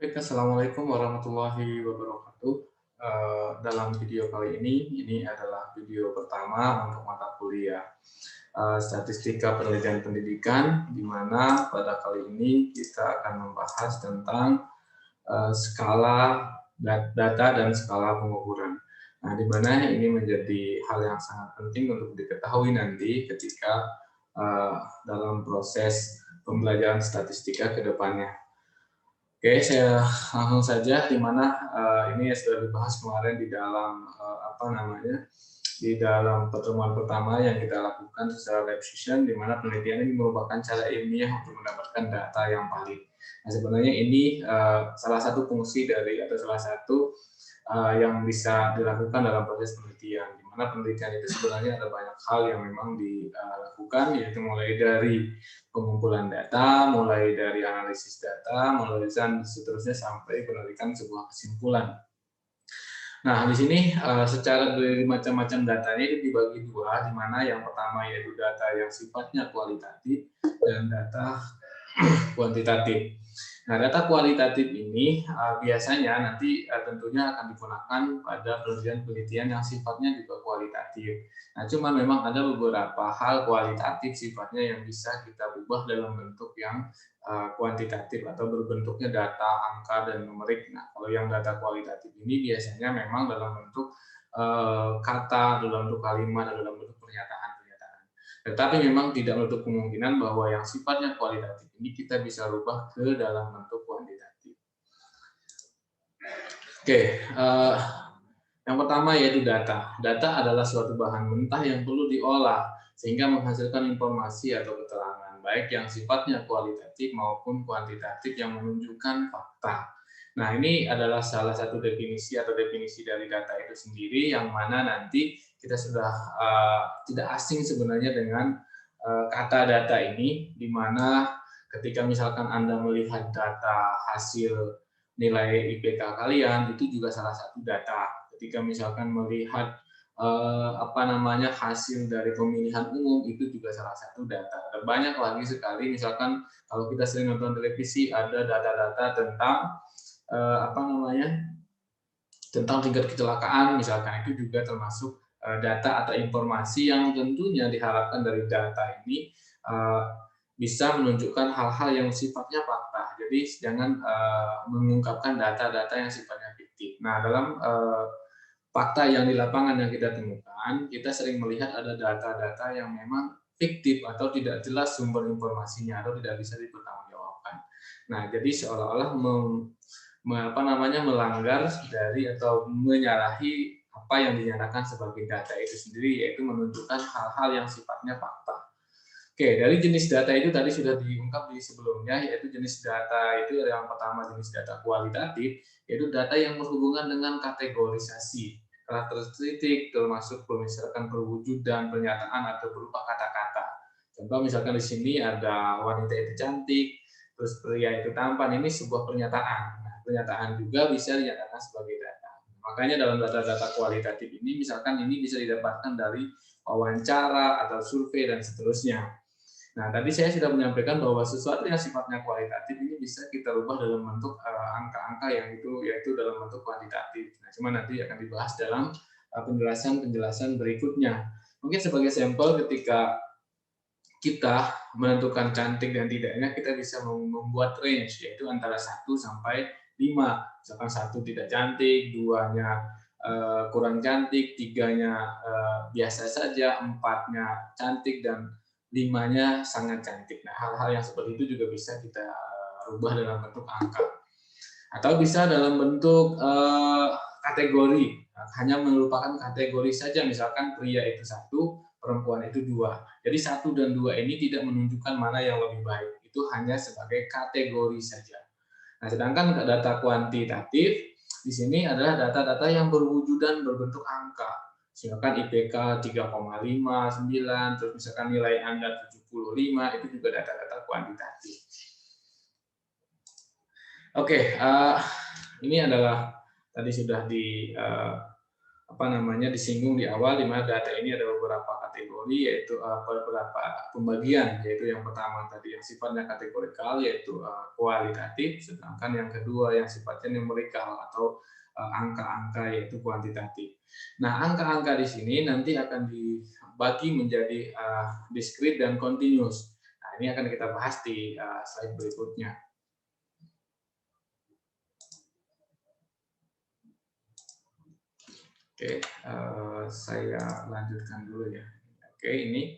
Baik, assalamualaikum warahmatullahi wabarakatuh. Dalam video kali ini adalah video pertama untuk mata kuliah Statistika Penelitian Pendidikan, di mana pada kali ini kita akan membahas tentang skala data dan skala pengukuran. Nah, di mana ini menjadi hal yang sangat penting untuk diketahui nanti ketika dalam proses pembelajaran statistika ke depannya. Oke, saya langsung saja, di mana ini sudah dibahas kemarin di dalam di dalam pertemuan pertama yang kita lakukan secara live session, di mana penelitian ini merupakan cara ilmiah untuk mendapatkan data yang valid. Nah, sebenarnya ini salah satu fungsi dari atau salah satu yang bisa dilakukan dalam proses penelitian, di mana penelitian itu sebenarnya ada banyak hal yang memang dilakukan, yaitu mulai dari pengumpulan data, mulai dari analisis data, mulai dan seterusnya sampai penarikan sebuah kesimpulan. Nah, di sini secara dari macam-macam datanya itu dibagi dua, di mana yang pertama yaitu data yang sifatnya kualitatif dan data kuantitatif. Nah, data kualitatif ini biasanya nanti tentunya akan digunakan pada penelitian-penelitian yang sifatnya juga kualitatif. Nah, cuma memang ada beberapa hal kualitatif sifatnya yang bisa kita ubah dalam bentuk yang kuantitatif atau berbentuknya data, angka, dan numerik. Nah, kalau yang data kualitatif ini biasanya memang dalam bentuk kata, dalam bentuk kalimat, dan dalam bentuk pernyataan-pernyataan. Tetapi memang tidak menutup kemungkinan bahwa yang sifatnya kualitatif ini kita bisa rubah ke dalam bentuk kuantitatif. Oke, yang pertama yaitu data. Data adalah suatu bahan mentah yang perlu diolah sehingga menghasilkan informasi atau keterangan, baik yang sifatnya kualitatif maupun kuantitatif yang menunjukkan fakta. Nah, ini adalah salah satu definisi atau definisi dari data itu sendiri, yang mana nanti kita sudah tidak asing sebenarnya dengan kata data ini, di mana ketika misalkan Anda melihat data hasil nilai IPK kalian, itu juga salah satu data. Ketika misalkan melihat hasil dari pemilihan umum, itu juga salah satu data. Dan banyak lagi sekali, misalkan kalau kita sering nonton televisi, ada data-data tentang tentang tingkat kecelakaan, misalkan itu juga termasuk data atau informasi yang tentunya diharapkan dari data ini bisa menunjukkan hal-hal yang sifatnya fakta. Jadi jangan mengungkapkan data-data yang sifatnya fiktif. Nah, dalam fakta yang di lapangan yang kita temukan, kita sering melihat ada data-data yang memang fiktif atau tidak jelas sumber informasinya atau tidak bisa dipertanggungjawabkan. Nah, jadi seolah-olah melanggar dari atau menyalahi apa yang dinyatakan sebagai data itu sendiri, yaitu menunjukkan hal-hal yang sifatnya fakta. Oke, dari jenis data itu tadi sudah diungkap di sebelumnya, yaitu jenis data itu yang pertama jenis data kualitatif, yaitu data yang berhubungan dengan kategorisasi, karakteristik, termasuk misalkan perwujudan, pernyataan, atau berupa kata-kata. Contoh misalkan di sini ada wanita itu cantik, terus pria itu tampan, ini sebuah pernyataan. Nah, pernyataan juga bisa dinyatakan sebagai data. Makanya dalam data-data kualitatif ini, misalkan ini bisa didapatkan dari wawancara atau survei dan seterusnya. Nah, tadi saya sudah menyampaikan bahwa sesuatu yang sifatnya kualitatif ini bisa kita rubah dalam bentuk angka-angka yang itu yaitu dalam bentuk kuantitatif. Nah, cuma nanti akan dibahas dalam penjelasan-penjelasan berikutnya. Mungkin sebagai sampel, ketika kita menentukan cantik dan tidaknya, kita bisa membuat range, yaitu antara 1 sampai 5. Misalkan 1 tidak cantik, 2-nya kurang cantik, 3-nya biasa saja, 4-nya cantik, dan 5-nya sangat cantik. Nah, hal-hal yang seperti itu juga bisa kita rubah dalam bentuk angka. Atau bisa dalam bentuk kategori, hanya merupakan kategori saja, misalkan pria itu 1, perempuan itu 2. Jadi 1 dan 2 ini tidak menunjukkan mana yang lebih baik, itu hanya sebagai kategori saja. Nah, sedangkan data kuantitatif di sini adalah data-data yang berwujudan berbentuk angka. Misalkan IPK 3,59, terus misalkan nilai Anda 75, itu juga data-data kuantitatif. Oke, ini adalah tadi sudah disinggung di awal, di mana data ini ada beberapa kategori, yaitu beberapa pembagian, yaitu yang pertama tadi yang sifatnya kategorikal, yaitu kualitatif, sedangkan yang kedua yang sifatnya numerikal atau angka-angka, yaitu kuantitatif. Nah, angka-angka di sini nanti akan dibagi menjadi discrete dan continuous. Nah, ini akan kita bahas di slide berikutnya. Oke, saya lanjutkan dulu ya. Oke, ini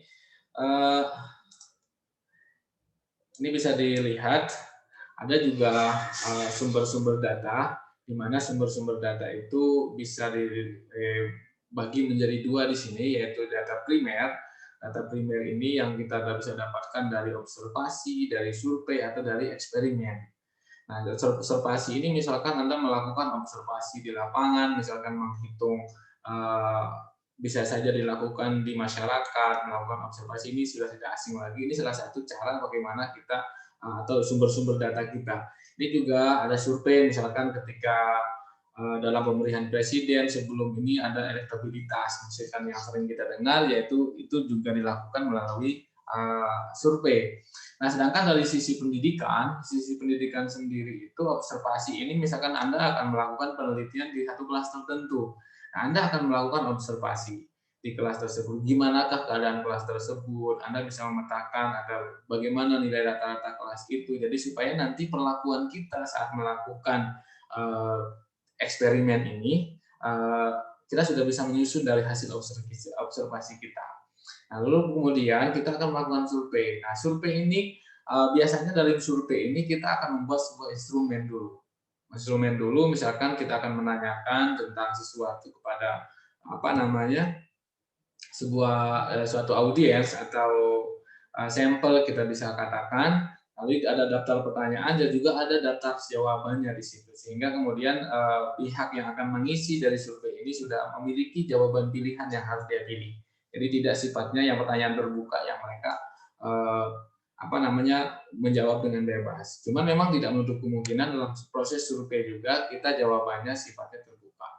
bisa dilihat ada juga sumber-sumber data, di mana sumber-sumber data itu bisa dibagi menjadi dua di sini, yaitu data primer. Data primer ini yang kita bisa dapatkan dari observasi, dari survei, atau dari eksperimen. Nah, observasi ini misalkan Anda melakukan observasi di lapangan, misalkan menghitung, bisa saja dilakukan di masyarakat, melakukan observasi ini sudah tidak asing lagi. Ini salah satu cara bagaimana kita atau sumber-sumber data kita. Ini juga ada survei, misalkan ketika dalam pemilihan presiden sebelum ini ada elektabilitas, misalkan yang sering kita dengar, yaitu itu juga dilakukan melalui survei. Nah, sedangkan dari sisi pendidikan sendiri itu observasi ini misalkan Anda akan melakukan penelitian di satu kelas tertentu. Nah, Anda akan melakukan observasi di kelas tersebut. Gimanakah keadaan kelas tersebut? Anda bisa memetakan ada bagaimana nilai rata-rata kelas itu. Jadi supaya nanti perlakuan kita saat melakukan eksperimen ini kita sudah bisa menyusun dari hasil observasi kita. Nah, lalu kemudian kita akan melakukan survei. Nah, survei ini biasanya dari survei ini kita akan membuat sebuah instrumen dulu. Instrumen dulu, misalkan kita akan menanyakan tentang sesuatu kepada suatu audiens atau sampel, kita bisa katakan. Lalu ada daftar pertanyaan dan juga ada daftar jawabannya di situ. Sehingga kemudian pihak yang akan mengisi dari survei ini sudah memiliki jawaban pilihan yang harus dia pilih. Jadi tidak sifatnya yang pertanyaan terbuka yang mereka menjawab dengan bebas. Cuman memang tidak menutup kemungkinan dalam proses survei juga kita jawabannya sifatnya terbuka.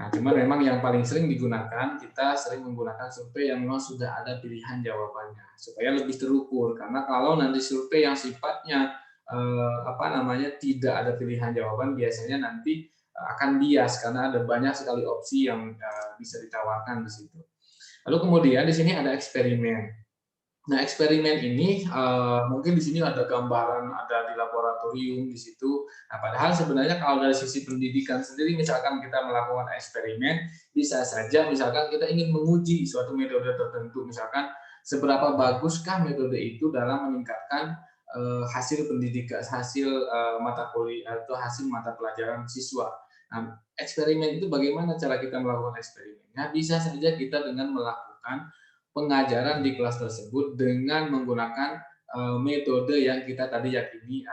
Nah, cuman memang yang paling sering digunakan, kita sering menggunakan survei yang memang sudah ada pilihan jawabannya supaya lebih terukur. Karena kalau nanti survei yang sifatnya tidak ada pilihan jawaban, biasanya nanti akan bias karena ada banyak sekali opsi yang bisa ditawarkan di situ. Lalu kemudian di sini ada eksperimen. Nah, eksperimen ini mungkin di sini ada gambaran, ada di laboratorium di situ. Nah, padahal sebenarnya kalau dari sisi pendidikan sendiri, misalkan kita melakukan eksperimen, bisa saja misalkan kita ingin menguji suatu metode tertentu, misalkan seberapa baguskah metode itu dalam meningkatkan hasil pendidikan, hasil mata kuliah atau hasil mata pelajaran siswa. Nah, eksperimen itu bagaimana cara kita melakukan eksperimen? Nah, bisa saja kita dengan melakukan pengajaran di kelas tersebut dengan menggunakan metode yang kita tadi yakini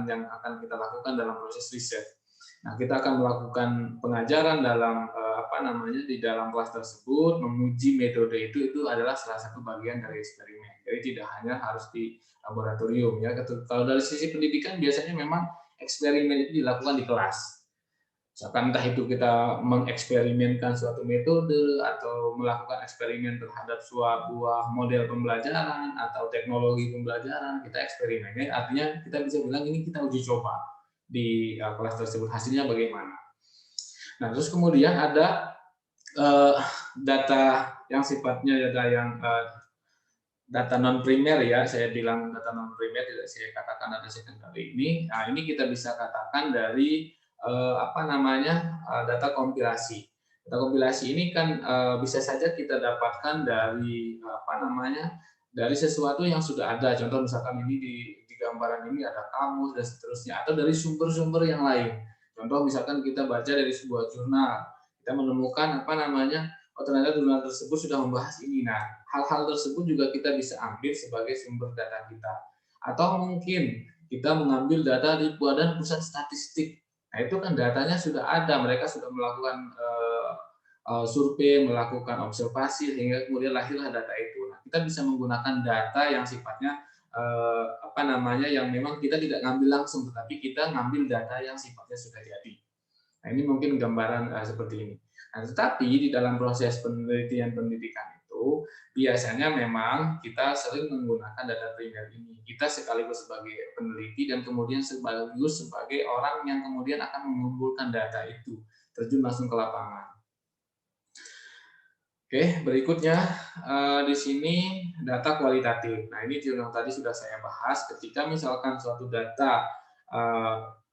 yang akan kita lakukan dalam proses riset. Nah, kita akan melakukan pengajaran dalam di dalam kelas tersebut, menguji metode itu adalah salah satu bagian dari eksperimen. Jadi tidak hanya harus di laboratorium ya. Kalau dari sisi pendidikan biasanya memang eksperimen itu dilakukan di kelas. Misalkan entah itu kita mengeksperimenkan suatu metode atau melakukan eksperimen terhadap sebuah model pembelajaran atau teknologi pembelajaran, kita eksperimennya, artinya kita bisa bilang ini kita uji coba di kelas tersebut, hasilnya bagaimana. Nah, terus kemudian ada data yang sifatnya data non primer ya, saya bilang data non primer, tidak saya katakan data secondary ini. Nah, ini kita bisa katakan dari data kompilasi. Data kompilasi ini kan bisa saja kita dapatkan dari dari sesuatu yang sudah ada. Contoh misalkan ini di gambaran ini ada kamus dan seterusnya, atau dari sumber-sumber yang lain. Contoh misalkan kita baca dari sebuah jurnal, kita menemukan ternyata jurnal tersebut sudah membahas ini. Nah, hal-hal tersebut juga kita bisa ambil sebagai sumber data kita. Atau mungkin kita mengambil data di Badan Pusat Statistik. Nah, itu kan datanya sudah ada, mereka sudah melakukan survei, melakukan observasi, sehingga kemudian lahirlah data itu. Nah, kita bisa menggunakan data yang sifatnya yang memang kita tidak ngambil langsung, tetapi kita ngambil data yang sifatnya sudah jadi. Nah, ini mungkin gambaran seperti ini. Nah, tetapi di dalam proses penelitian pendidikan itu biasanya memang kita sering menggunakan data primer ini. Kita sekaligus sebagai peneliti dan kemudian sekaligus sebagai orang yang kemudian akan mengumpulkan data itu, terjun langsung ke lapangan. Oke, berikutnya di sini data kualitatif. Nah, ini yang tadi sudah saya bahas. Ketika misalkan suatu data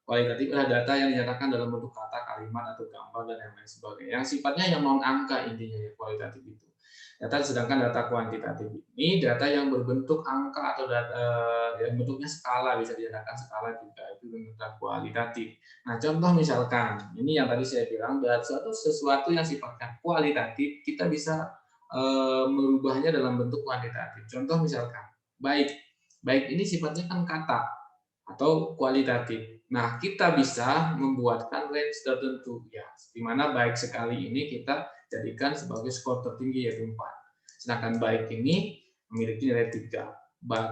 kualitatif adalah data yang dinyatakan dalam bentuk kata, kalimat, atau gambar, dan yang lain sebagainya. Yang sifatnya yang non-angka intinya ya, kualitatif itu. Sedangkan data kuantitatif ini data yang berbentuk angka atau data yang bentuknya skala, bisa dinyatakan skala juga, itu data kualitatif. Nah, contoh misalkan, ini yang tadi saya bilang, dari sesuatu yang sifatnya kualitatif, kita bisa merubahnya dalam bentuk kuantitatif. Contoh misalkan, baik ini sifatnya kan kata atau kualitatif. Nah, kita bisa membuatkan range tertentu, ya, di mana baik sekali ini kita jadikan sebagai skor tertinggi yaitu 4. Sedangkan baik ini memiliki nilai 3.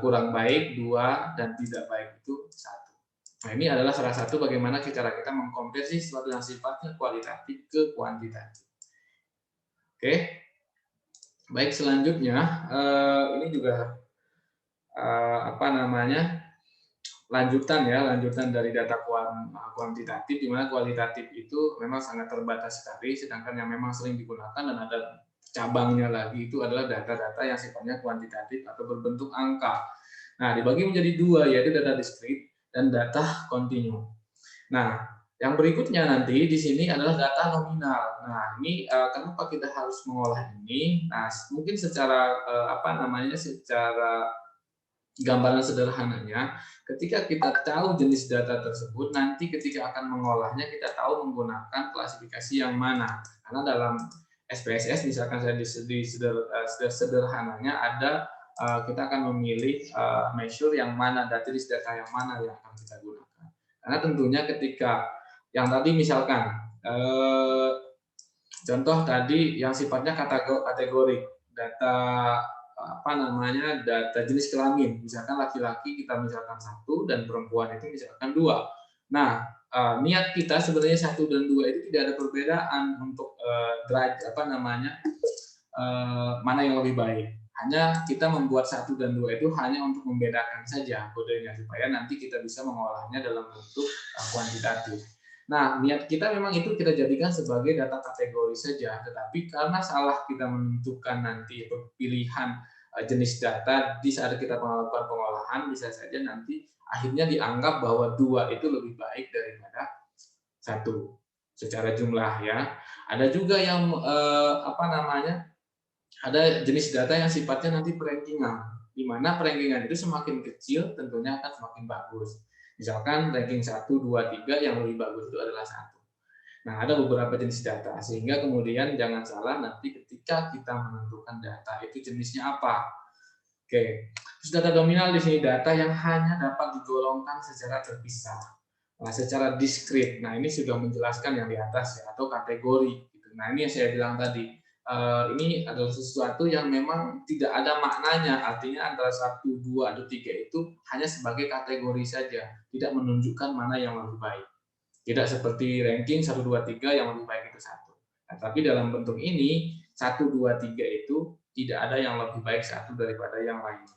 Kurang baik 2 dan tidak baik itu 1. Nah, ini adalah salah satu bagaimana cara kita mengkonversi sesuatu yang sifatnya kualitatif ke kuantitatif. Oke. Baik, selanjutnya ini juga lanjutan dari data kuantitatif, di mana kualitatif itu memang sangat terbatas sekali, sedangkan yang memang sering digunakan dan ada cabangnya lagi itu adalah data-data yang sifatnya kuantitatif atau berbentuk angka. Nah, dibagi menjadi dua, yaitu data diskrit dan data kontinu. Nah, yang berikutnya nanti di sini adalah data nominal. Nah, ini kenapa kita harus mengolah ini? Nah, mungkin secara secara gambaran sederhananya, ketika kita tahu jenis data tersebut, nanti ketika akan mengolahnya kita tahu menggunakan klasifikasi yang mana. Karena dalam SPSS misalkan saya sederhananya ada kita akan memilih measure yang mana, jenis data yang mana yang akan kita gunakan. Karena tentunya ketika yang tadi misalkan contoh tadi yang sifatnya kategori data data jenis kelamin, misalkan laki-laki kita misalkan 1 dan perempuan itu misalkan 2. Nah, niat kita sebenarnya 1 dan 2 itu tidak ada perbedaan untuk mana yang lebih baik. Hanya kita membuat 1 dan 2 itu hanya untuk membedakan saja kodenya supaya nanti kita bisa mengolahnya dalam bentuk kuantitatif. Nah, niat kita memang itu kita jadikan sebagai data kategori saja, tetapi karena salah kita menentukan nanti pilihan jenis data di saat kita melakukan pengolahan, bisa saja nanti akhirnya dianggap bahwa 2 itu lebih baik daripada 1 secara jumlah ya. Ada juga yang ada jenis data yang sifatnya nanti perankingan, di mana perankingan itu semakin kecil tentunya akan semakin bagus. Misalkan ranking 1, 2, 3 yang lebih bagus itu adalah 1. Nah, ada beberapa jenis data, sehingga kemudian jangan salah nanti ketika kita menentukan data itu jenisnya apa. Oke, terus data nominal di sini data yang hanya dapat digolongkan secara terpisah, secara diskrit. Nah, ini sudah menjelaskan yang di atas ya, atau kategori. Nah, ini yang saya bilang tadi. Ini adalah sesuatu yang memang tidak ada maknanya, artinya antara 1, 2, atau 3 itu hanya sebagai kategori saja, tidak menunjukkan mana yang lebih baik. Tidak seperti ranking 1, 2, 3 yang lebih baik itu 1. Nah, tapi dalam bentuk ini 1, 2, 3 itu tidak ada yang lebih baik satu daripada yang lainnya.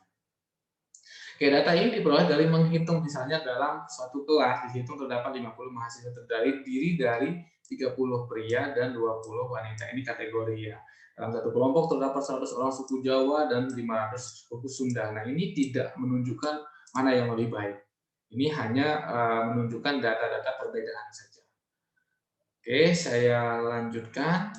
Oke, data ini diperoleh dari menghitung misalnya dalam suatu kelas dihitung terdapat 50 mahasiswa terdiri dari 30 pria dan 20 wanita. Ini kategori ya. Dalam satu kelompok terdapat 100 orang suku Jawa dan 500 suku Sunda. Nah, ini tidak menunjukkan mana yang lebih baik. Ini hanya menunjukkan data-data perbedaan saja. Oke, saya lanjutkan.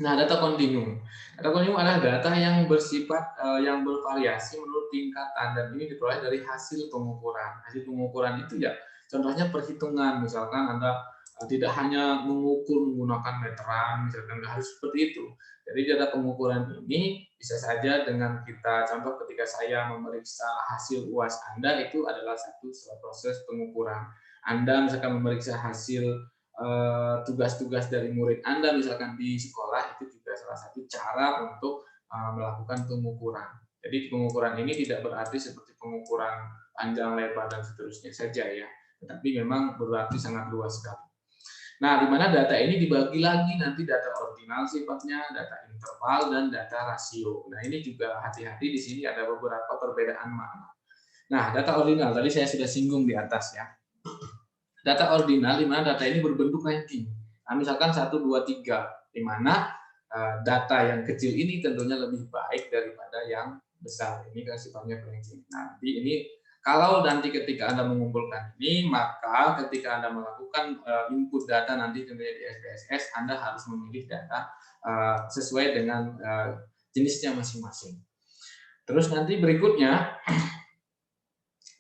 Nah, data kontinu. Data kontinu adalah data yang bersifat yang bervariasi menurut tingkatan dan ini diperoleh dari hasil pengukuran. Hasil pengukuran itu ya contohnya perhitungan, misalkan Anda tidak hanya mengukur menggunakan meteran, misalkan nggak harus seperti itu. Jadi data pengukuran ini bisa saja dengan kita contoh ketika saya memeriksa hasil UAS Anda itu adalah satu proses pengukuran. Anda misalkan memeriksa hasil tugas-tugas dari murid Anda misalkan di sekolah itu juga salah satu cara untuk melakukan pengukuran. Jadi pengukuran ini tidak berarti seperti pengukuran panjang, lebar dan seterusnya saja ya, tetapi memang berarti sangat luas sekali. Nah, di mana data ini dibagi lagi nanti data ordinal sifatnya, data interval, dan data rasio. Nah, ini juga hati-hati di sini ada beberapa perbedaan makna. Nah, data ordinal tadi saya sudah singgung di atas ya. Data ordinal di mana data ini berbentuk ranking. Nah, misalkan 1, 2, 3, di mana data yang kecil ini tentunya lebih baik daripada yang besar. Ini kan sifatnya ranking. Nanti ini kalau nanti ketika Anda mengumpulkan ini, maka ketika Anda melakukan input data nanti tentunya di SPSS, Anda harus memilih data sesuai dengan jenisnya masing-masing. Terus nanti berikutnya,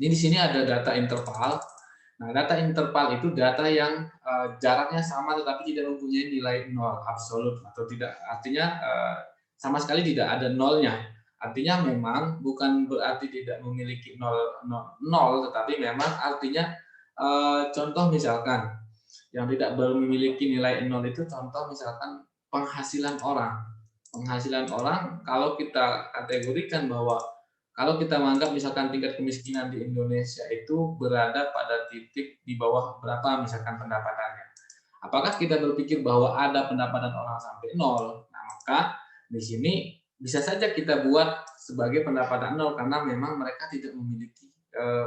ini di sini ada data interval. Nah, data interval itu data yang jaraknya sama tetapi tidak mempunyai nilai nol absolut atau tidak, artinya sama sekali tidak ada nolnya. Artinya memang bukan berarti tidak memiliki nol, tetapi memang artinya contoh misalkan yang tidak memiliki nilai nol itu contoh misalkan penghasilan orang. Penghasilan orang kalau kita kategorikan bahwa kalau kita menganggap misalkan tingkat kemiskinan di Indonesia itu berada pada titik di bawah berapa misalkan pendapatannya. Apakah kita berpikir bahwa ada pendapatan orang sampai nol? Nah, maka di sini bisa saja kita buat sebagai pendapatan nol karena memang mereka tidak memiliki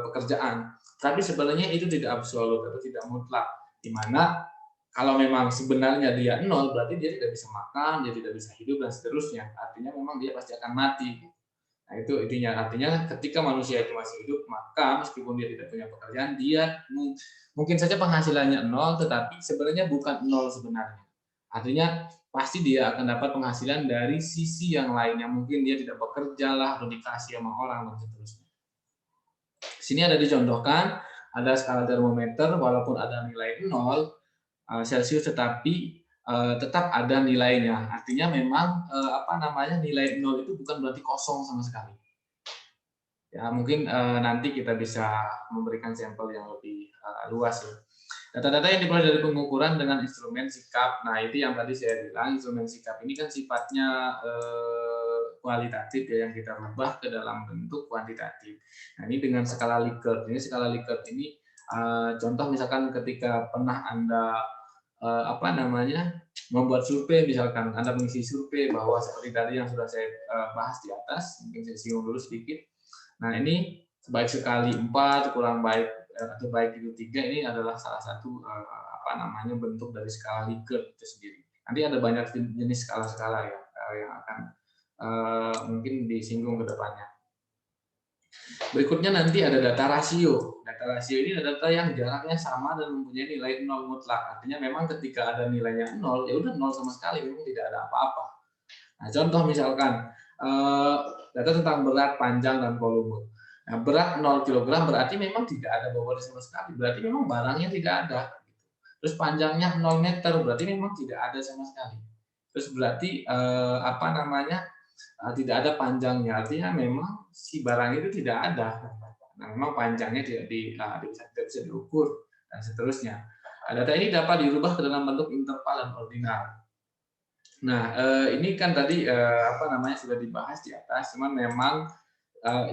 pekerjaan. Tapi sebenarnya itu tidak absolut atau tidak mutlak. Di mana kalau memang sebenarnya dia nol, berarti dia tidak bisa makan, dia tidak bisa hidup dan seterusnya. Artinya memang dia pasti akan mati. Nah, itu intinya. Artinya ketika manusia itu masih hidup, maka meskipun dia tidak punya pekerjaan, dia mungkin saja penghasilannya nol, tetapi sebenarnya bukan nol sebenarnya. Artinya pasti dia akan dapat penghasilan dari sisi yang lainnya. Mungkin dia tidak bekerja lah, atau dikasih sama orang, dan seterusnya. Di sini ada dicontohkan, ada skala termometer, walaupun ada nilai 0 Celcius, tetapi tetap ada nilainya. Artinya memang nilai 0 itu bukan berarti kosong sama sekali. Ya, mungkin nanti kita bisa memberikan sampel yang lebih luas ya. Data-data yang diperoleh dari pengukuran dengan instrumen sikap. Nah, itu yang tadi saya bilang, instrumen sikap ini kan sifatnya kualitatif ya, yang kita rubah ke dalam bentuk kuantitatif. Nah, ini dengan skala Likert. Ini skala Likert ini contoh misalkan ketika pernah Anda membuat survei, misalkan Anda mengisi survei bahwa seperti tadi yang sudah saya bahas di atas, mungkin saya singgung dulu sedikit. Nah, ini baik sekali 4 kurang baik atau baik itu 3, ini adalah salah satu bentuk dari skala Likert itu sendiri. Nanti ada banyak jenis skala-skala ya yang akan mungkin disinggung ke depannya. Berikutnya nanti ada data rasio. Data rasio ini adalah data yang jaraknya sama dan mempunyai nilai 0 mutlak. Artinya memang ketika ada nilainya 0, ya udah 0 sama sekali, memang tidak ada apa-apa. Nah, contoh misalkan data tentang berat, panjang, dan volume. Nah, berat 0 kg berarti memang tidak ada bobot sama sekali. Berarti memang barangnya tidak ada. Terus panjangnya 0 meter, berarti memang tidak ada sama sekali. Terus berarti tidak ada panjangnya, artinya memang si barang itu tidak ada. Nah, memang panjangnya tidak bisa diukur dan seterusnya. Data ini dapat dirubah ke dalam bentuk interval dan ordinal. Nah, ini kan tadi sudah dibahas di atas, cuman memang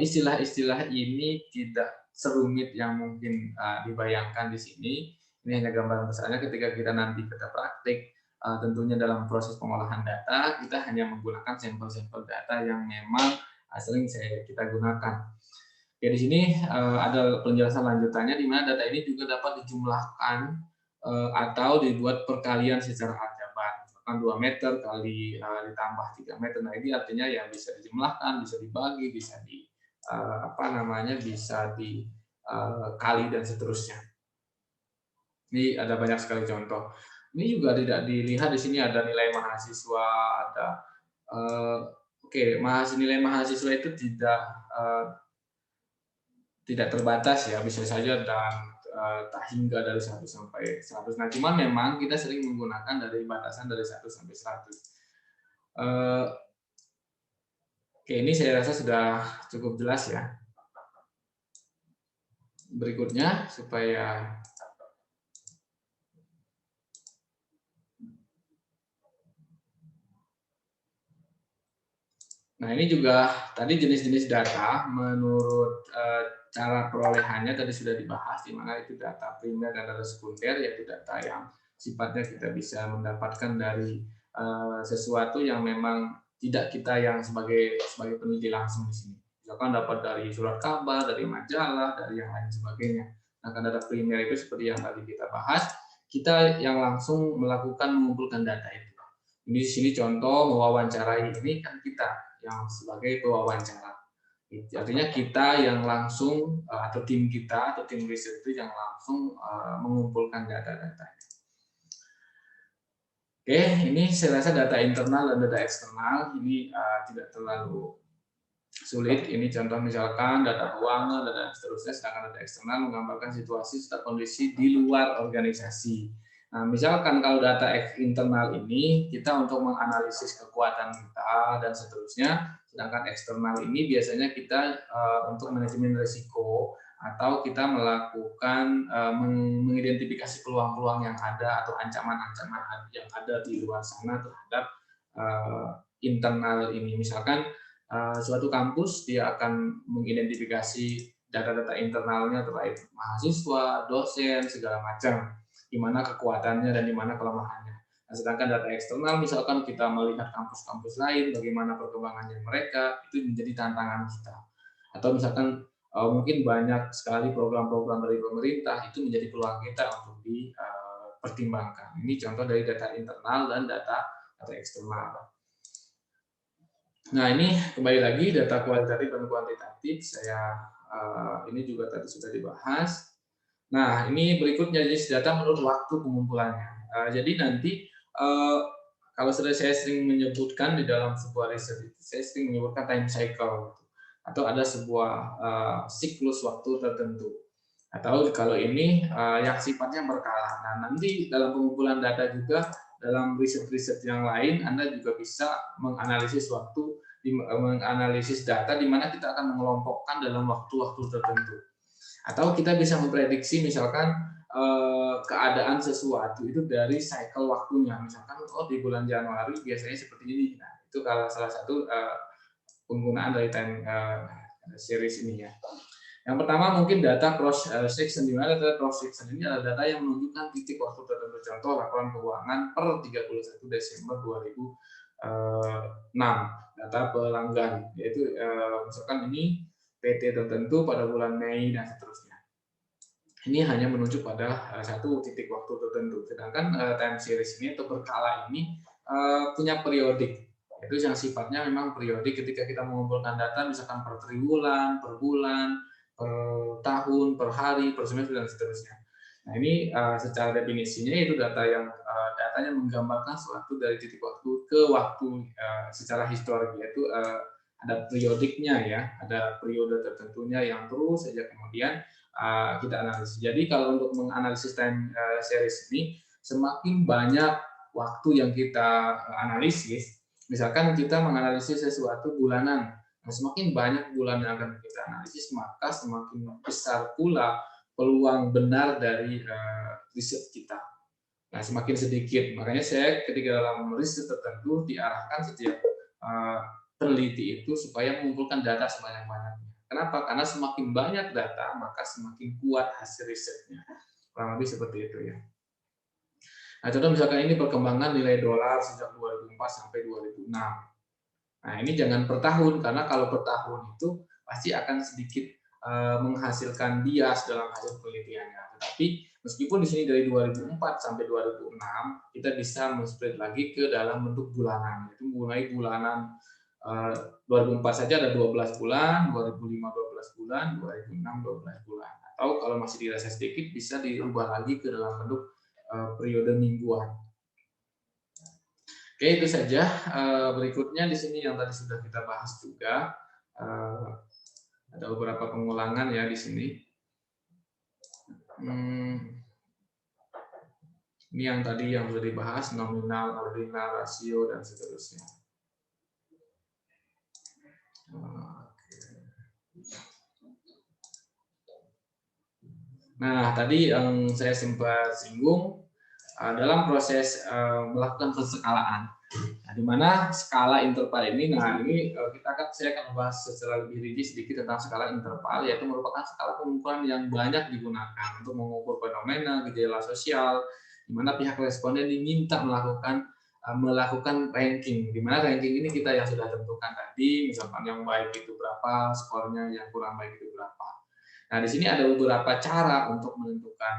istilah-istilah ini tidak serumit yang mungkin dibayangkan di sini. Ini hanya gambaran besarnya. Ketika kita nanti kita praktik, tentunya dalam proses pengolahan data, kita hanya menggunakan sampel-sampel data yang memang sering kita gunakan. Oke, di sini ada penjelasan lanjutannya, di mana data ini juga dapat dijumlahkan atau dibuat perkalian secara aljabar. Misalkan 2 meter kali ditambah 3 meter. Nah, ini artinya ya bisa dijumlahkan, bisa dibagi, bisa bisa dikali dan seterusnya. Ini ada banyak sekali contoh. Ini juga tidak dilihat di sini ada nilai mahasiswa, ada nilai mahasiswa itu tidak terbatas ya, bisa saja dan tak hingga dari 1 sampai 100. Nah, cuman memang kita sering menggunakan dari batasan dari 1 sampai 100. Ini saya rasa sudah cukup jelas ya. Berikutnya supaya Nah, ini juga tadi jenis-jenis data menurut cara perolehannya tadi sudah dibahas, di mana itu data primer dan data sekunder, yaitu data yang sifatnya kita bisa mendapatkan dari sesuatu yang memang tidak kita yang sebagai peneliti langsung di sini. Misalkan dapat dari surat kabar, dari majalah, dari yang lain sebagainya. Nah, karena data primer itu seperti yang tadi kita bahas, kita yang langsung melakukan mengumpulkan data itu. Ini di sini contoh mewawancarai ini kan kita yang sebagai pewawancara. Artinya kita yang langsung atau tim kita atau tim riset itu yang langsung mengumpulkan data-data. Oke, ini saya rasa data internal dan data eksternal ini tidak terlalu sulit. Ini contoh misalkan data keuangan dan seterusnya, sedangkan data eksternal menggambarkan situasi serta kondisi di luar organisasi. Nah, misalkan kalau data internal ini kita untuk menganalisis kekuatan kita dan seterusnya, sedangkan eksternal ini biasanya kita untuk manajemen risiko atau kita melakukan mengidentifikasi peluang-peluang yang ada atau ancaman-ancaman yang ada di luar sana terhadap internal ini. Misalkan suatu kampus dia akan mengidentifikasi data-data internalnya terkait mahasiswa, dosen, segala macam, di mana kekuatannya dan di mana kelemahannya. Nah, sedangkan data eksternal misalkan kita melihat kampus-kampus lain, bagaimana perkembangannya mereka, itu menjadi tantangan kita. Atau misalkan mungkin banyak sekali program-program dari pemerintah, itu menjadi peluang kita untuk dipertimbangkan. Ini contoh dari data internal dan data eksternal. Nah, ini kembali lagi data kualitatif dan kuantitatif. Ini juga tadi sudah dibahas. Nah, ini berikutnya jenis data menurut waktu pengumpulannya. Jadi nanti kalau saya sering menyebutkan di dalam sebuah riset itu, saya sering menyebutkan time cycle atau ada sebuah siklus waktu tertentu. Atau kalau ini yang sifatnya berkala. Nah, nanti dalam pengumpulan data juga dalam riset-riset yang lain Anda juga bisa menganalisis waktu, menganalisis data di mana kita akan mengelompokkan dalam waktu-waktu tertentu. Atau kita bisa memprediksi misalkan keadaan sesuatu itu dari cycle waktunya. Misalkan di bulan Januari biasanya seperti ini. Nah, itu kalau salah satu penggunaan dari time series ini ya. Yang pertama mungkin data cross section. Di mana data cross section ini adalah data yang menunjukkan titik waktu tertentu. Contoh laporan keuangan per 31 Desember 2006. Data pelanggan, yaitu misalkan ini PT tertentu pada bulan Mei dan seterusnya. Ini hanya menunjuk pada satu titik waktu tertentu. Sedangkan time series ini atau berkala ini punya periodik. Itu yang sifatnya memang periodik ketika kita mengumpulkan data misalkan per triwulan, per bulan, per tahun, per hari, per semester dan seterusnya. Nah, ini secara definisinya itu data yang datanya menggambarkan suatu dari titik waktu ke waktu secara historik, yaitu ada periodiknya ya, ada periode tertentunya yang terus saja kemudian kita analisis. Jadi kalau untuk menganalisis time series ini, semakin banyak waktu yang kita analisis, misalkan kita menganalisis sesuatu bulanan, nah, semakin banyak bulan yang akan kita analisis, maka semakin besar pula peluang benar dari riset kita. Nah, semakin sedikit. Makanya saya ketika dalam riset tertentu diarahkan setiap peneliti itu supaya mengumpulkan data sebanyak-banyaknya. Kenapa? Karena semakin banyak data, maka semakin kuat hasil risetnya. Kurang lebih seperti itu ya. Nah, contoh misalkan ini perkembangan nilai dolar sejak 2004 sampai 2006. Nah, ini jangan per tahun, karena kalau per tahun itu pasti akan sedikit menghasilkan bias dalam hasil penelitiannya. Tetapi meskipun di sini dari 2004 sampai 2006, kita bisa men-split lagi ke dalam bentuk bulanan. Itu mulai bulanan 2004 saja ada 12 bulan, 2005 12 bulan, 2006 12 bulan. Atau kalau masih dirasa sedikit bisa diubah lagi ke dalam bentuk periode mingguan. Oke, itu saja. Berikutnya di sini yang tadi sudah kita bahas juga. Ada beberapa pengulangan ya di sini. Ini yang tadi yang sudah dibahas, nominal, ordinal, rasio, dan seterusnya. Nah, tadi yang saya sempat singgung dalam proses melakukan penskalaan. Nah, di mana skala interval ini, saya akan membahas secara lebih rinci sedikit tentang skala interval, yaitu merupakan skala pengumpulan yang banyak digunakan untuk mengukur fenomena, gejala sosial, di mana pihak responden diminta melakukan ranking, di mana ranking ini kita yang sudah tentukan tadi, misalkan yang baik itu berapa, skornya yang kurang baik itu berapa. Nah, di sini ada beberapa cara untuk menentukan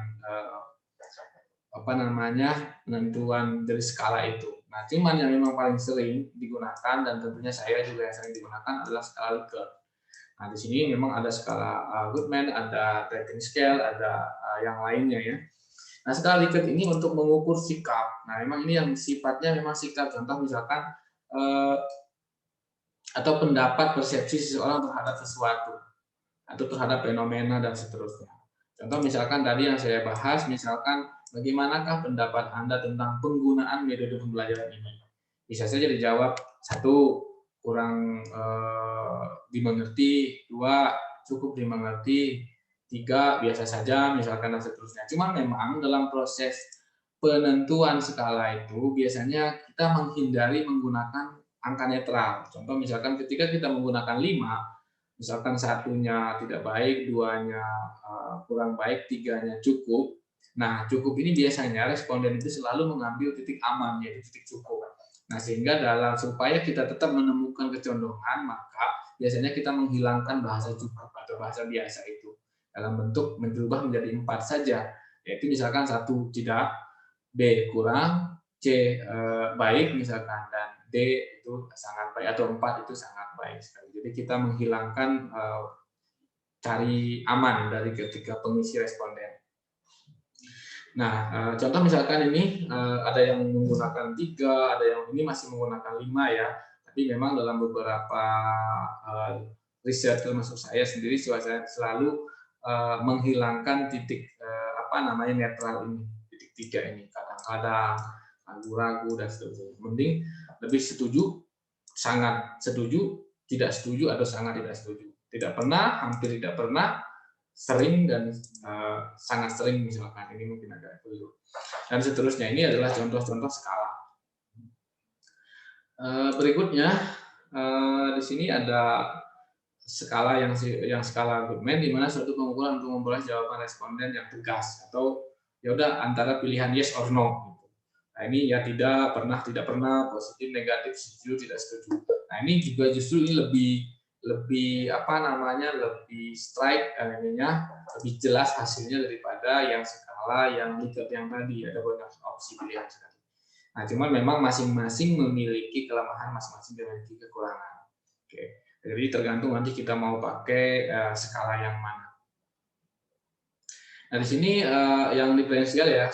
penentuan dari skala itu. Nah, cuman yang memang paling sering digunakan dan tentunya saya juga yang sering digunakan adalah skala Likert. Nah, di sini memang ada skala Goodman, ada rating scale, ada yang lainnya ya. Nah, skala Likert ini untuk mengukur sikap. Nah, memang ini yang sifatnya memang sikap. Contoh misalkan atau pendapat persepsi seseorang terhadap sesuatu atau terhadap fenomena dan seterusnya. Contoh misalkan tadi yang saya bahas, misalkan bagaimanakah pendapat Anda tentang penggunaan metode pembelajaran ini? Bisa saja dijawab, 1, kurang dimengerti, 2, cukup dimengerti, 3, biasa saja, misalkan dan seterusnya. Cuma memang dalam proses penentuan skala itu biasanya kita menghindari menggunakan angka netral. Contoh misalkan ketika kita menggunakan 5, misalkan 1-nya tidak baik, 2-nya kurang baik, 3-nya cukup. Nah, cukup ini biasanya responden itu selalu mengambil titik aman, yaitu titik cukup. Nah, sehingga supaya kita tetap menemukan kecondongan, maka biasanya kita menghilangkan bahasa cukup atau bahasa biasa itu dalam bentuk berubah menjadi 4 saja, yaitu misalkan 1 tidak, B kurang, C baik misalkan, dan D itu sangat baik, atau 4 itu sangat baik sekali. Jadi kita menghilangkan cari aman dari ketika pengisi responden. Nah, contoh misalkan ini ada yang menggunakan 3, ada yang ini masih menggunakan 5 ya. Tapi memang dalam beberapa riset termasuk saya sendiri, saya selalu menghilangkan titik netral ini, titik 3 ini. Kadang-kadang ragu-ragu dan seterusnya. Mending lebih setuju, sangat setuju, tidak setuju, atau sangat tidak setuju. Tidak pernah, hampir tidak pernah, sering, dan sangat sering misalkan. Ini mungkin agak keliru. Dan seterusnya, ini adalah contoh-contoh skala. Berikutnya, di sini ada skala yang skala Goodman, di mana suatu pengukuran untuk memperoleh jawaban responden yang tegas, atau ya udah antara pilihan yes or no. Nah, ini ya tidak pernah, positif, negatif, setuju, tidak setuju. Nah, ini juga justru ini lebih lebih strike lebih jelas hasilnya daripada yang skala yang Likert yang tadi, ada banyak opsi pilihan sekali. Nah, cuman memang masing-masing memiliki kelemahan, masing-masing memiliki kekurangan. Oke. Jadi tergantung nanti kita mau pakai skala yang mana. Nah, di sini yang diferensial ya,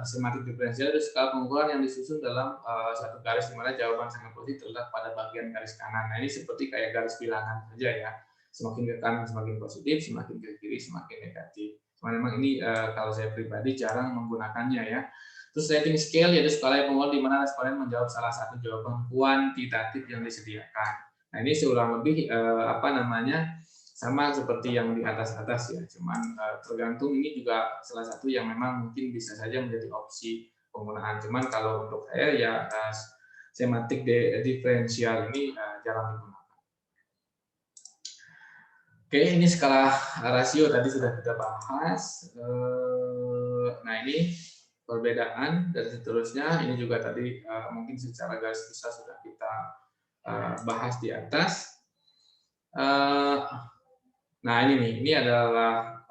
sematik diferensial itu skala pengukuran yang disusun dalam satu garis, di mana jawaban sangat positif terletak pada bagian garis kanan. Nah, ini seperti kayak garis bilangan saja ya. Semakin ke kanan semakin positif, semakin ke kiri semakin negatif. Cuma memang ini kalau saya pribadi jarang menggunakannya ya. Terus rating scale yaitu skala yang pengukur di mana responden menjawab salah satu jawaban kuantitatif yang disediakan. Nah, ini kurang lebih sama seperti yang di atas-atas ya, cuman tergantung, ini juga salah satu yang memang mungkin bisa saja menjadi opsi penggunaan. Cuman kalau untuk saya ya sematik diferensial ini jarang digunakan. Oke, ini skala rasio tadi sudah kita bahas. Nah, ini perbedaan dan seterusnya. Ini juga tadi mungkin secara garis besar sudah kita bahas di atas. Nah, ini adalah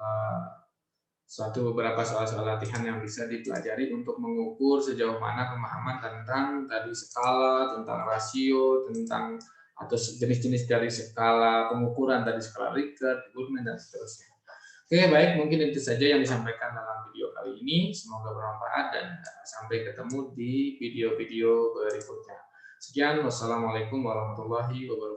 beberapa soal-soal latihan yang bisa dipelajari untuk mengukur sejauh mana pemahaman tentang tadi skala, tentang rasio, tentang atau jenis-jenis dari skala pengukuran tadi, skala Likert, Goodman, dan seterusnya. Oke, baik, mungkin itu saja yang disampaikan dalam video kali ini. Semoga bermanfaat dan sampai ketemu di video-video berikutnya. Sekian, wassalamualaikum warahmatullahi wabarakatuh.